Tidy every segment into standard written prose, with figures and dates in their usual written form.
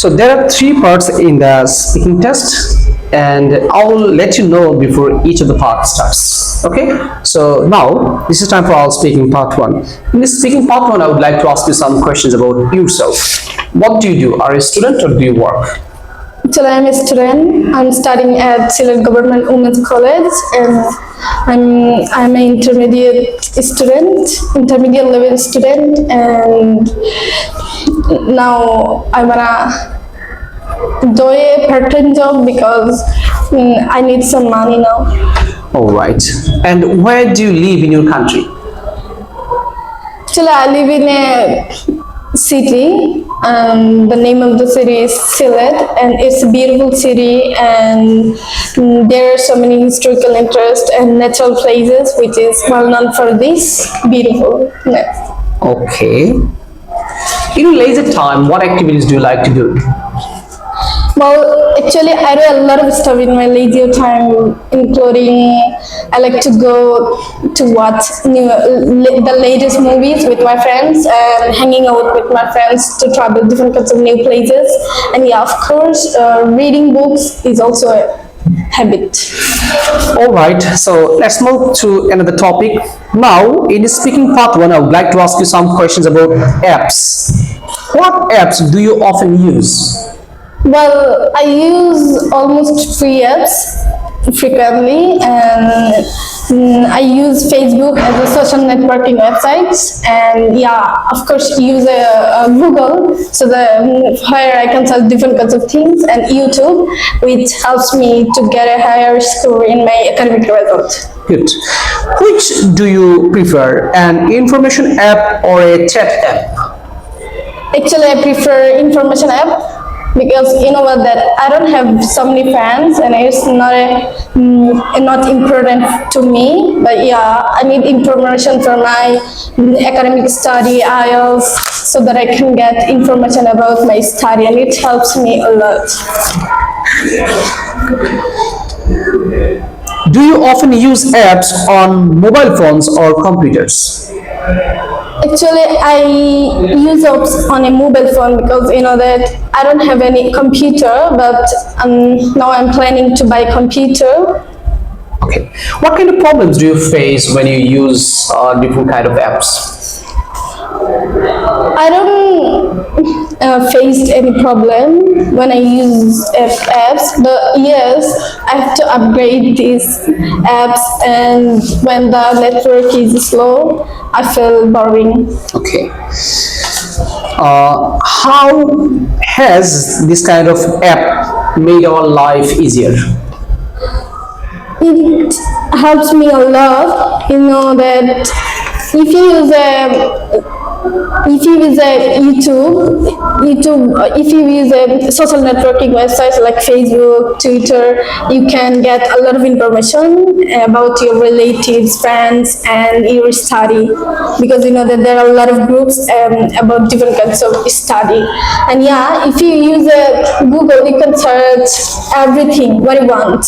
So there are three parts in the speaking test, and I will let you know before each of the parts starts. Okay, so now this is time for our speaking part one. In this speaking part one, I would like to ask you some questions about yourself. What do you do? Are you a student or do you work? Actually, I'm a student. I'm studying at Sylhet Government Women's College, and I'm an intermediate level student, and now I wanna do a part-time job because I need some money now. All right. And where do you live in your country? Actually, I live in a city, and the name of the city is Sylhet, and it's a beautiful city, and there are so many historical interests and natural places which is well known for this beautifulness. Okay. In your leisure time, what activities do you like to do? Well, actually, I do a lot of stuff in my leisure time, including I like to go to watch the latest movies with my friends and hanging out with my friends to travel different kinds of new places. And yeah, of course, reading books is also a habit. All right, so let's move to another topic. Now, in the speaking part one, I would like to ask you some questions about apps. What apps do you often use? Well, I use almost free apps frequently, and I use Facebook as a social networking website, and yeah, of course, use a Google so that where I can search different kinds of things, and YouTube, which helps me to get a higher score in my academic result. Good. Which do you prefer, an information app or a chat app? Actually, I prefer information app because you know what, that I don't have so many friends, and it's not important to me. But yeah, I need information for my academic study, IELTS, so that I can get information about my study, and it helps me a lot. Do you often use apps on mobile phones or computers? Actually, I use apps on a mobile phone because you know that I don't have any computer, but now I'm planning to buy a computer. Okay. What kind of problems do you face when you use different kind of apps? I don't face any problem when I use apps, but yes, I have to upgrade these apps, and when the network is slow, I feel boring. Okay. How has this kind of app made our life easier? It helps me a lot, you know, that if you use if you use a social networking website like Facebook, Twitter, you can get a lot of information about your relatives, friends, and your study, because you know that there are a lot of groups about different kinds of study. And yeah, if you use Google, you can search everything what you want,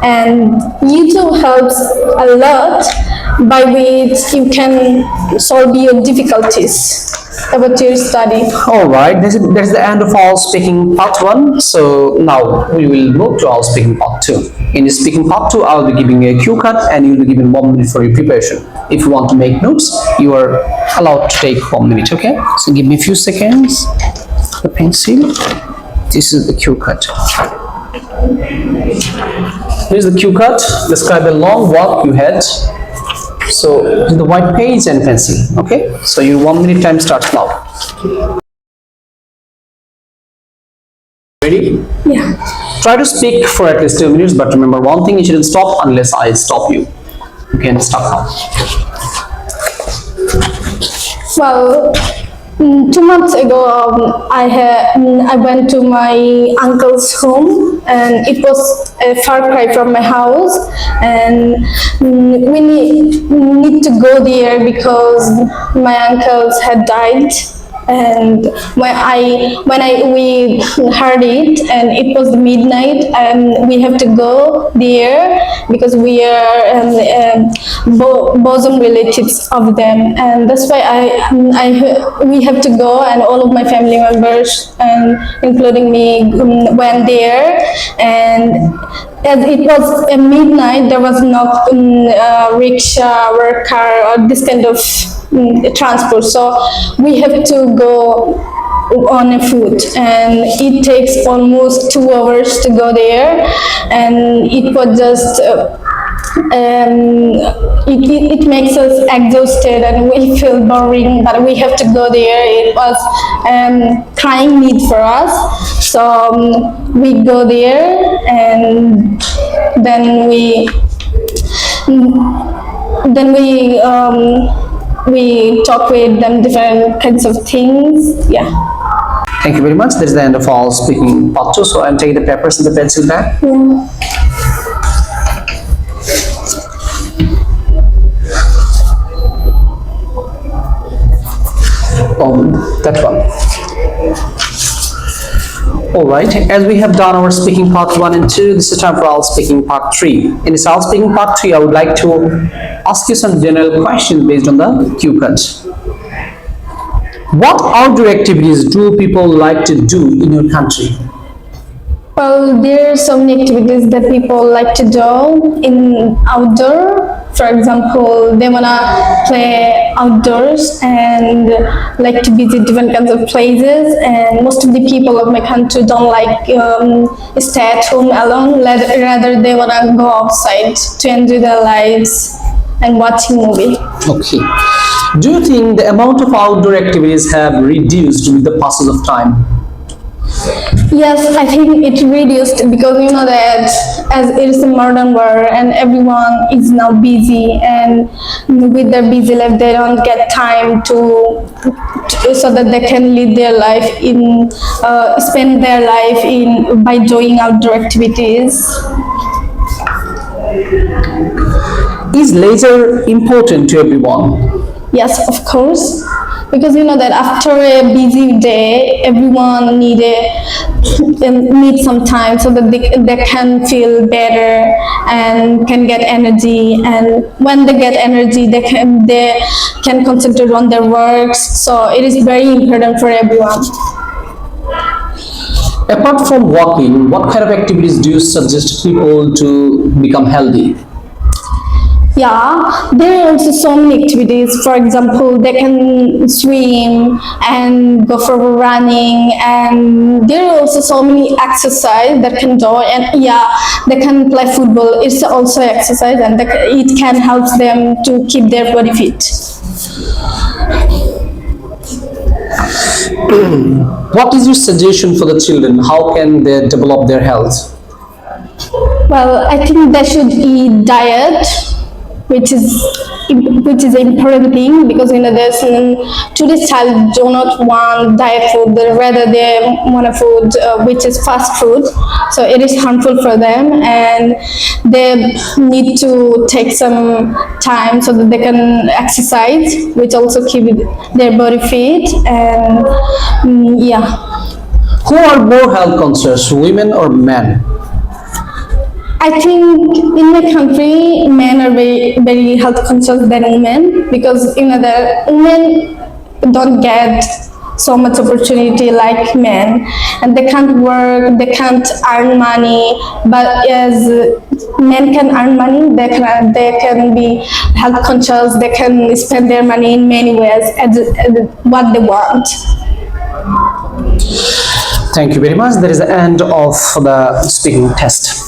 and YouTube helps a lot, by which you can solve your difficulties about your study. All right, that's the end of our speaking part one. So now we will move to our speaking part two. In the speaking part two, I'll be giving a cue card, and you'll be given 1 minute for your preparation. If you want to make notes, you are allowed to take 1 minute. Okay, so give me a few seconds. The pencil. This is the cue card. Here's the cue card. Describe a long walk you had. So the white page and pencil. Okay, so your 1 minute time starts now. Ready? Yeah. Try to speak for at least 2 minutes, but remember one thing: you shouldn't stop unless I stop you. You can stop now. Well, 2 months ago, I went to my uncle's home, and it was a far cry from my house, and we need to go there because my uncles had died, And we heard it, and it was midnight, and we have to go there because we are bosom relatives of them, and that's why we have to go, and all of my family members, and including me, went there. And as it was midnight, there was no rickshaw or car or this kind of transport, so we have to go on a foot, and it takes almost 2 hours to go there, and it was just it makes us exhausted, and we feel boring, but we have to go there. It was crying need for us, so we go there, and then we talk with them different kinds of things. Yeah. Thank you very much. That is the end of all speaking part 2. So I'm taking the papers and the pencil back. Yeah. That one. Alright, as we have done our speaking part 1 and 2, this is time for IELTS speaking part 3. In this IELTS speaking part 3, I would like to ask you some general questions based on the cue cards. What outdoor activities do people like to do in your country? Well, there are so many activities that people like to do in outdoor. For example, they wanna play outdoors and like to visit different kinds of places. And most of the people of my country don't like stay at home alone. Rather, they wanna go outside to enjoy their lives and watching movie. Okay. Do you think the amount of outdoor activities have reduced with the passage of time? Yes, I think it reduced because you know that as it is a modern world and everyone is now busy, and with their busy life they don't get time to so that they can live their life in spend their life in by doing outdoor activities. Is leisure important to everyone? Yes, of course, because you know that after a busy day, everyone need some time so that they can feel better and can get energy. And when they get energy, they can concentrate on their works. So it is very important for everyone. Apart from walking, what kind of activities do you suggest people to become healthy? Yeah, there are also so many activities. For example, they can swim and go for running, and there are also so many exercise that can do. And yeah, they can play football. It's also exercise, and it can help them to keep their body fit. What is your suggestion for the children? How can they develop their health? Well, I think they should eat diet, which is an important thing, because you know there's today's child do not want diet food, rather they want a food which is fast food, so it is harmful for them, and they need to take some time so that they can exercise, which also keep their body fit. And yeah. Who are more health conscious, women or men? I think in my country, men are very, very health conscious than women, because you know the women don't get so much opportunity like men, and they can't work, they can't earn money. But as men can earn money, they can be health conscious. They can spend their money in many ways as what they want. Thank you very much. That is the end of the speaking test.